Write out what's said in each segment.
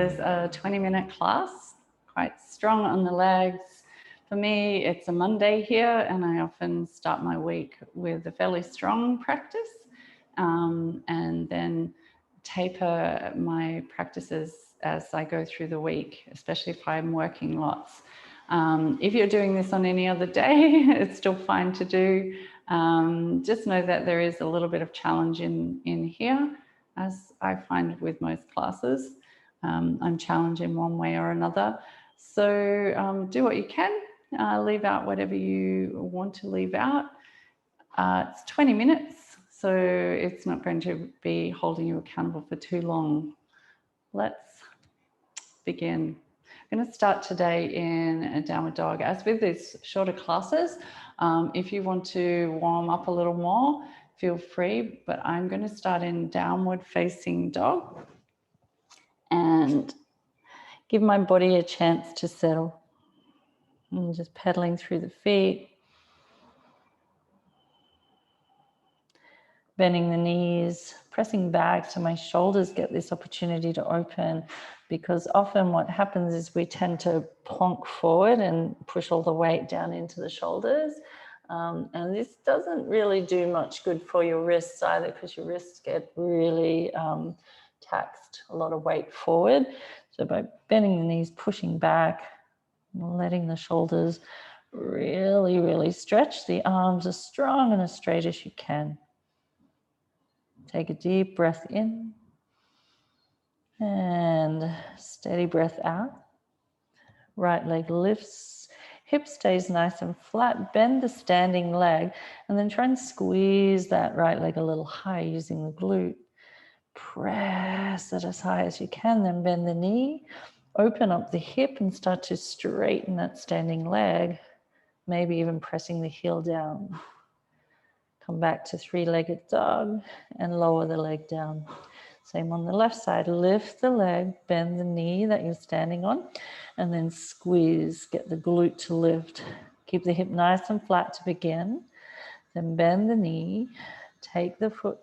is a 20-minute class, quite strong on the legs. For me, it's a Monday here, and I often start my week with a fairly strong practice, and then taper my practices as I go through the week, especially if I'm working lots. If you're doing this on any other day, it's still fine to do. Just know that there is a little bit of challenge in here, as I find with most classes. I'm challenged in one way or another. So do what you can, leave out whatever you want to leave out. It's 20 minutes, so it's not going to be holding you accountable for too long. Let's begin. I'm going to start today in a downward dog. As with these shorter classes, if you want to warm up a little more, feel free, but I'm going to start in downward facing dog and give my body a chance to settle. And just pedaling through the feet, bending the knees, pressing back so my shoulders get this opportunity to open, because often what happens is we tend to plonk forward and push all the weight down into the shoulders. And this doesn't really do much good for your wrists either, because your wrists get really taxed, a lot of weight forward. So by bending the knees, pushing back, letting the shoulders really, really stretch, the arms as strong and as straight as you can. Take a deep breath in and steady breath out. Right leg lifts, hip stays nice and flat. Bend the standing leg and then try and squeeze that right leg a little high using the glute. Press it as high as you can, then bend the knee, open up the hip and start to straighten that standing leg, maybe even pressing the heel down. Come back to three-legged dog and lower the leg down. Same on the left side. Lift the leg, bend the knee that you're standing on, and then squeeze. Get the glute to lift. Keep the hip nice and flat to begin. Then bend the knee. Take the foot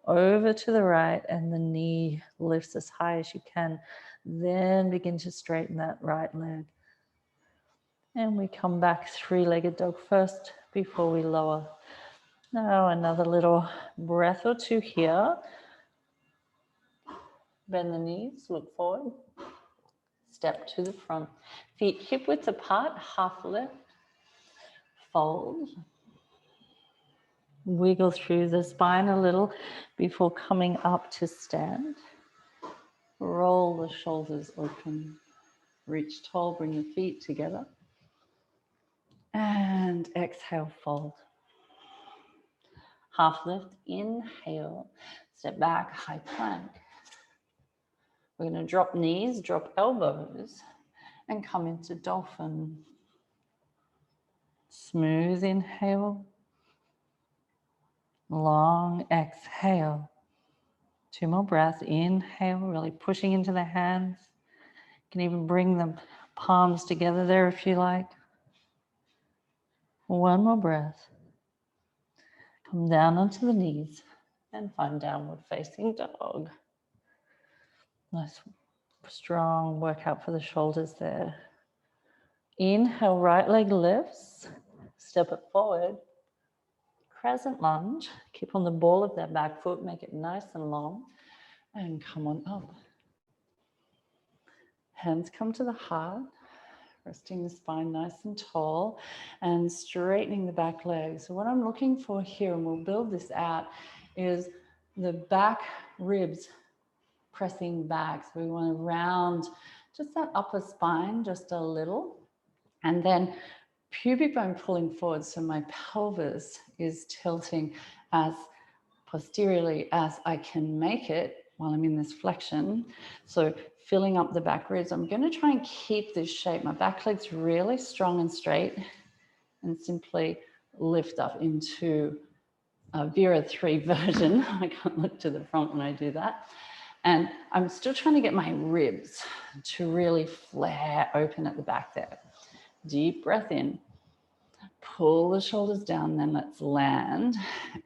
over to the right, and the knee lifts as high as you can. Then begin to straighten that right leg. And we come back three-legged dog first before we lower. Now another little breath or two here. Bend the knees, look forward. Step to the front. Feet hip width apart, half lift. Fold. Wiggle through the spine a little before coming up to stand. Roll the shoulders open. Reach tall, bring the feet together. And exhale, fold. Half lift, inhale, step back, high plank. We're going to drop knees, drop elbows, and come into dolphin. Smooth inhale, long exhale. Two more breaths, inhale, really pushing into the hands. You can even bring the palms together there if you like. One more breath. Come down onto the knees and find downward facing dog. Nice strong workout for the shoulders there. Inhale, right leg lifts. Step it forward. Crescent lunge. Keep on the ball of that back foot. Make it nice and long. And come on up. Hands come to the heart. Resting the spine nice and tall and straightening the back leg. So what I'm looking for here, and we'll build this out, is the back ribs pressing back. So we want to round just that upper spine just a little. And then pubic bone pulling forward. So my pelvis is tilting as posteriorly as I can make it while I'm in this flexion. So filling up the back ribs. I'm going to try and keep this shape. My back leg's really strong and straight, and simply lift up into a Vera 3 version. I can't look to the front when I do that. And I'm still trying to get my ribs to really flare open at the back there. Deep breath in. Pull the shoulders down, then let's land.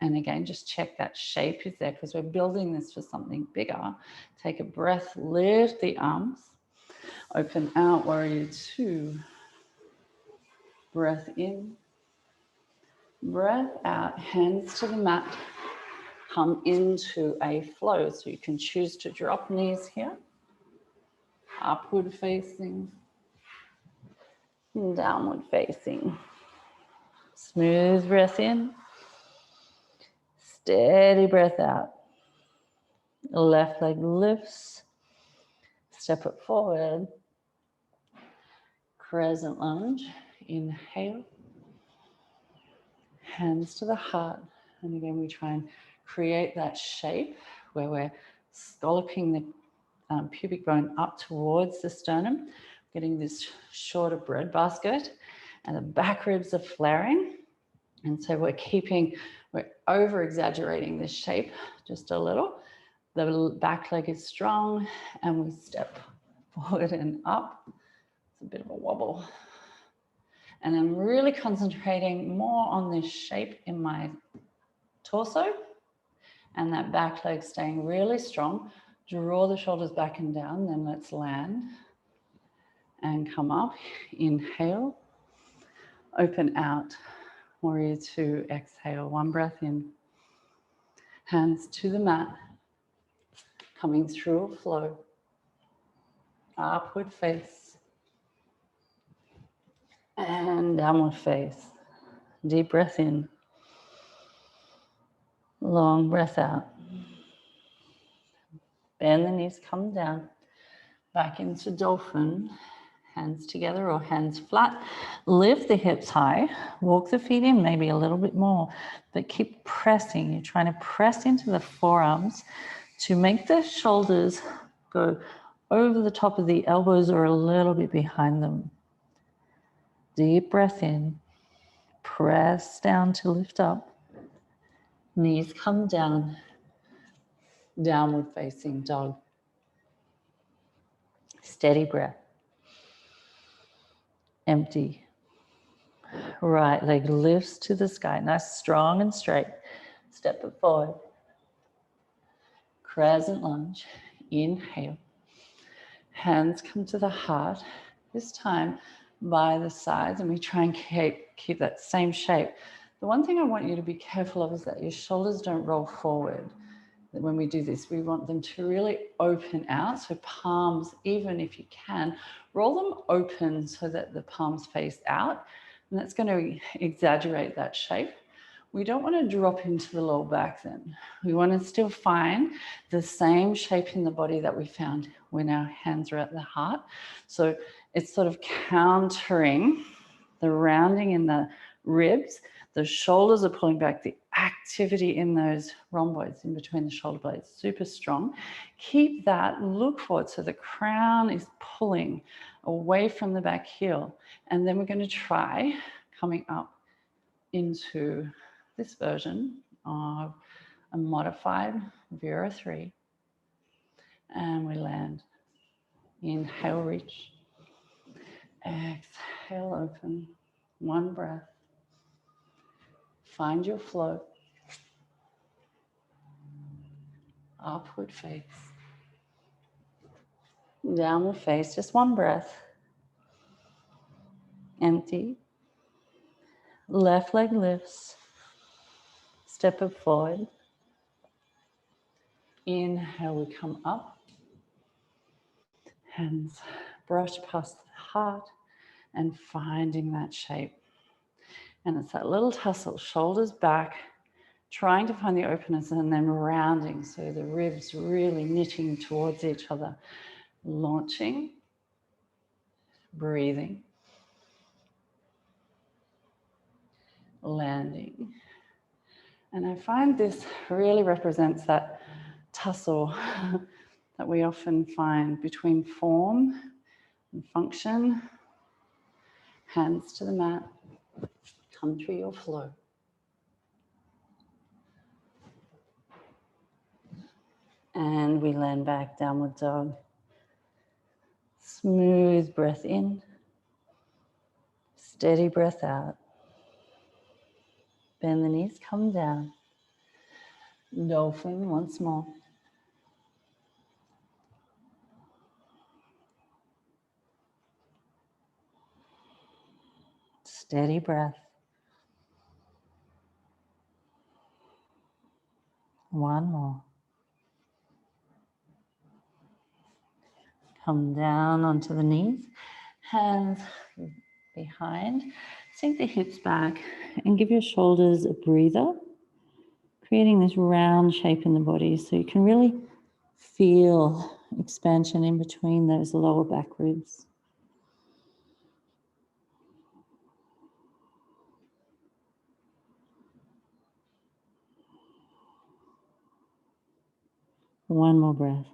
And again, just check that shape is there because we're building this for something bigger. Take a breath, lift the arms, Open out, warrior two. Breath in. Breath out, hands to the mat. Come into a flow. So you can choose to drop knees here. Upward facing. Downward facing. Smooth breath in. Steady breath out. Left leg lifts. Step it forward. Crescent lunge. Inhale. Hands to the heart. And again, we try and create that shape where we're scalloping the pubic bone up towards the sternum, getting this shorter breadbasket, and the back ribs are flaring. And so we're over exaggerating this shape just a little. The back leg is strong, and we step forward and up. It's a bit of a wobble. And I'm really concentrating more on this shape in my torso and that back leg staying really strong. Draw the shoulders back and down, then let's land and come up. Inhale, open out, warrior two, exhale, one breath in. Hands to the mat, coming through a flow, upward face, and downward face. Deep breath in, long breath out. Bend the knees, come down, back into dolphin. Hands together or hands flat. Lift the hips high. Walk the feet in maybe a little bit more, but keep pressing. You're trying to press into the forearms to make the shoulders go over the top of the elbows or a little bit behind them. Deep breath in. Press down to lift up. Knees come down. Downward facing dog. Steady breath. Empty. Right leg lifts to the sky. Nice, strong and straight. Step it forward. Crescent lunge. Inhale. Hands come to the heart. This time by the sides, and we try and keep that same shape. The one thing I want you to be careful of is that your shoulders don't roll forward. When we do this, we want them to really open out. So palms, even if you can, roll them open so that the palms face out. And that's going to exaggerate that shape. We don't want to drop into the lower back then. We want to still find the same shape in the body that we found when our hands are at the heart. So it's sort of countering the rounding in the ribs. The shoulders are pulling back, the activity in those rhomboids in between the shoulder blades, super strong. Keep that, look forward so the crown is pulling away from the back heel. And then we're going to try coming up into this version of a modified Vera 3. And we land. Inhale, reach. Exhale, open. One breath. Find your flow. Upward face. Downward face, just one breath. Empty. Left leg lifts. Step it forward. Inhale, we come up. Hands brush past the heart and finding that shape. And it's that little tussle, shoulders back, trying to find the openness and then rounding. So the ribs really knitting towards each other. Launching, breathing, landing. And I find this really represents that tussle that we often find between form and function. Hands to the mat, come through your flow. And we land back, downward dog. Smooth breath in, steady breath out. Bend the knees, come down. Dolphin once more. Steady breath. One more. Come down onto the knees, hands behind. Sink the hips back and give your shoulders a breather, creating this round shape in the body so you can really feel expansion in between those lower back ribs. One more breath.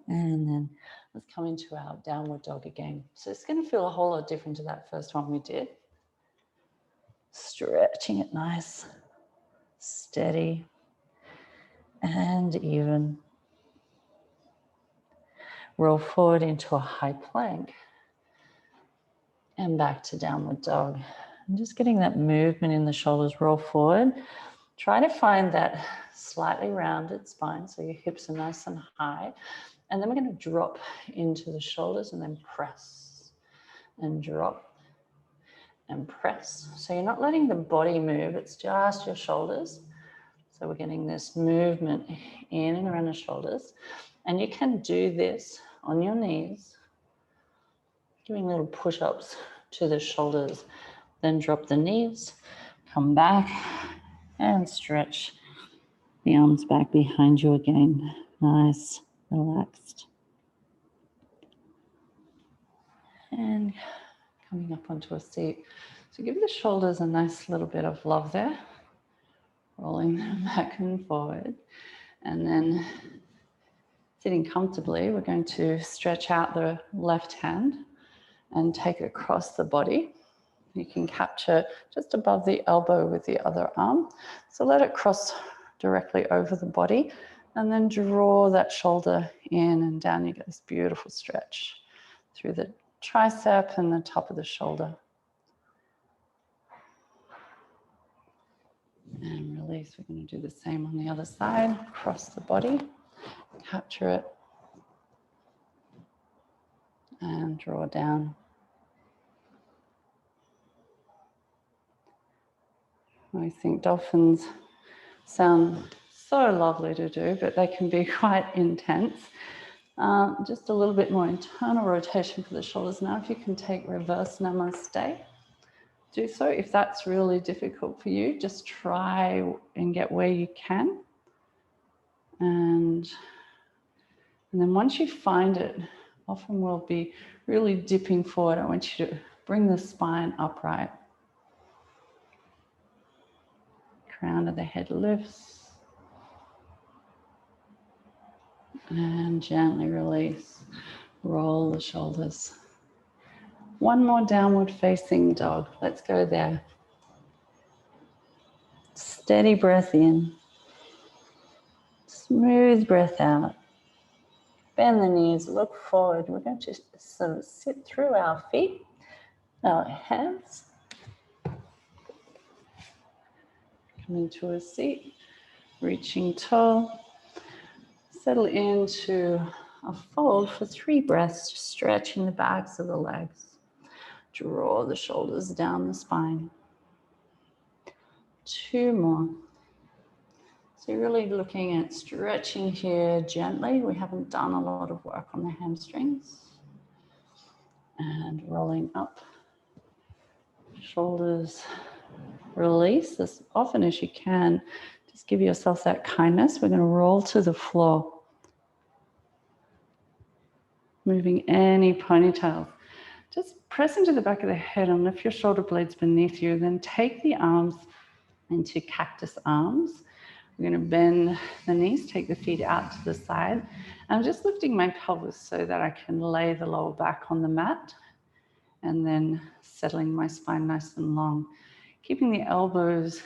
And then let's come into our downward dog again. So it's going to feel a whole lot different to that first one we did. Stretching it nice, steady, and even. Roll forward into a high plank. And back to downward dog. And just getting that movement in the shoulders, roll forward. Try to find that slightly rounded spine so your hips are nice and high. And then we're going to drop into the shoulders and then press and drop and press. So you're not letting the body move, it's just your shoulders. So we're getting this movement in and around the shoulders. And you can do this on your knees, giving little push-ups to the shoulders. Then drop the knees, come back and stretch the arms back behind you again. Nice, relaxed. And coming up onto a seat. So give the shoulders a nice little bit of love there. Rolling them back and forward. And then sitting comfortably, we're going to stretch out the left hand and take it across the body. You can capture just above the elbow with the other arm. So let it cross directly over the body and then draw that shoulder in and down. You get this beautiful stretch through the tricep and the top of the shoulder. And release. We're going to do the same on the other side. Cross the body, capture it, and draw down. I think dolphins sound so lovely to do, but they can be quite intense. Just a little bit more internal rotation for the shoulders. Now, if you can take reverse namaste, do so. If that's really difficult for you, just try and get where you can. And then once you find it, often we'll be really dipping forward. I want you to bring the spine upright. Crown of the head lifts. And gently release. Roll the shoulders. One more downward facing dog. Let's go there. Steady breath in. Smooth breath out. Bend the knees, look forward. We're going to just sort of sit through our feet, our hands. Coming to a seat, reaching tall. Settle into a fold for 3 breaths, just stretching the backs of the legs. Draw the shoulders down the spine. 2 more. So you're really looking at stretching here gently. We haven't done a lot of work on the hamstrings. And rolling up. Shoulders release as often as you can. Just give yourself that kindness. We're going to roll to the floor. Moving any ponytails. Just press into the back of the head and lift your shoulder blades beneath you. Then take the arms into cactus arms. We're going to bend the knees, take the feet out to the side. I'm just lifting my pelvis so that I can lay the lower back on the mat and then settling my spine nice and long. Keeping the elbows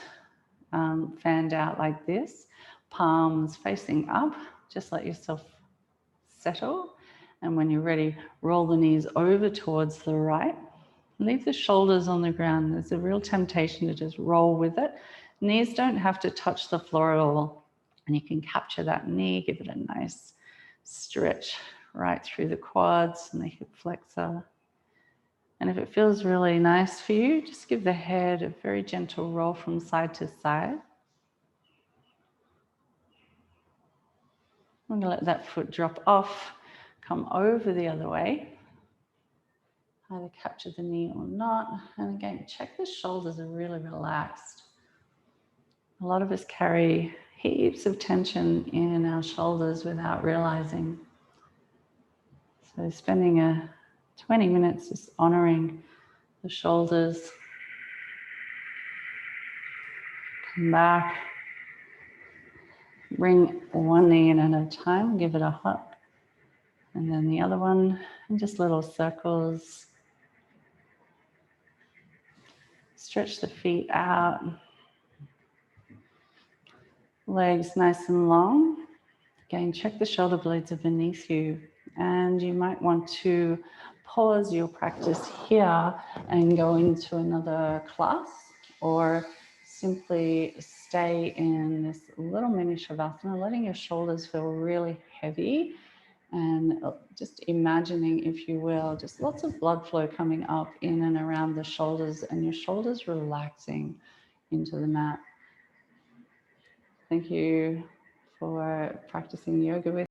fanned out like this, palms facing up. Just let yourself settle. And when you're ready, roll the knees over towards the right. Leave the shoulders on the ground. There's a real temptation to just roll with it. Knees don't have to touch the floor at all. And you can capture that knee, give it a nice stretch right through the quads and the hip flexor. And if it feels really nice for you, just give the head a very gentle roll from side to side. I'm going to let that foot drop off, come over the other way. Either capture the knee or not. And again, check the shoulders are really relaxed. A lot of us carry heaps of tension in our shoulders without realizing. So spending 20 minutes just honoring the shoulders. Come back. Bring one knee in at a time, give it a hug. And then the other one, and just little circles. Stretch the feet out. Legs nice and long. Again, check the shoulder blades are beneath you. And you might want to pause your practice here and go into another class, or simply stay in this little mini Shavasana, letting your shoulders feel really heavy, and just imagining, if you will, just lots of blood flow coming up in and around the shoulders, and your shoulders relaxing into the mat. Thank you for practicing yoga with